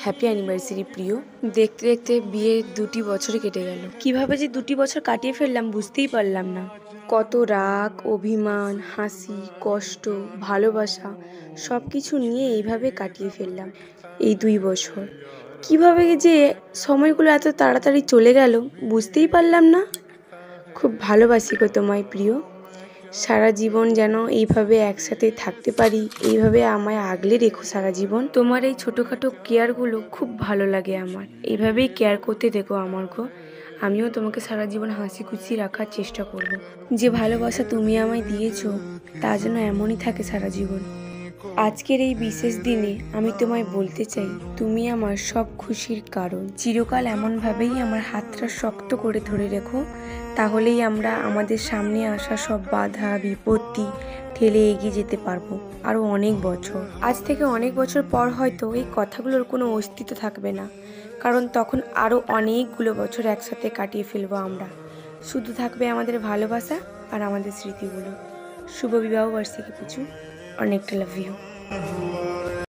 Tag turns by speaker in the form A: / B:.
A: Happy anniversary প্রিয়। দেখতে দেখতে বিয়ের 2টি বছরে কেটে গেল। কিভাবে যে 2টি বছর কাটিয়ে ফেললাম বুঝতেই পারলাম না। কত রাগ, অভিমান, হাসি, কষ্ট, ভালোবাসা সব কিছু নিয়ে এইভাবে কাটিয়ে ফেললাম এই 2 বছর। কিভাবে যে সময়গুলো এত তাড়াতাড়ি চলে গেল বুঝতেই পারলাম না। খুব ভালোবাসি গো তোমায় প্রিয়। সারা জীবন যেন এইভাবে একসাথে থাকতে পারি, এইভাবে আমায় আগলে রেখো সারা জীবন। তোমার এই ছোটোখাটো কেয়ারগুলো খুব ভালো লাগে আমার। এইভাবেই কেয়ার করতে দেখো আমার গো। আমিও তোমাকে সারা জীবন হাসি খুশি রাখার চেষ্টা করব। যে ভালোবাসা তুমি আমায় দিয়েছো তা যেন এমনই থাকে সারা জীবন। আজকের এই বিশেষ দিনে আমি তোমায় বলতে চাই, তুমি আমার সব খুশির কারণ। চিরকাল এমনভাবেই আমার হাতটা শক্ত করে ধরে রেখো, তাহলেই আমরা আমাদের সামনে আসা সব বাধা বিপত্তি ঠেলে এগিয়ে যেতে পারবো আরও অনেক বছর। আজ থেকে অনেক বছর পর হয়তো এই কথাগুলোর কোনো অস্তিত্ব থাকবে না, কারণ তখন আরও অনেকগুলো বছর একসাথে কাটিয়ে ফেলবো আমরা। শুধু থাকবে আমাদের ভালোবাসা আর আমাদের স্মৃতিগুলো। শুভ বিবাহ বার্ষিকী পুচু, অনেকটা লাভ ইউ।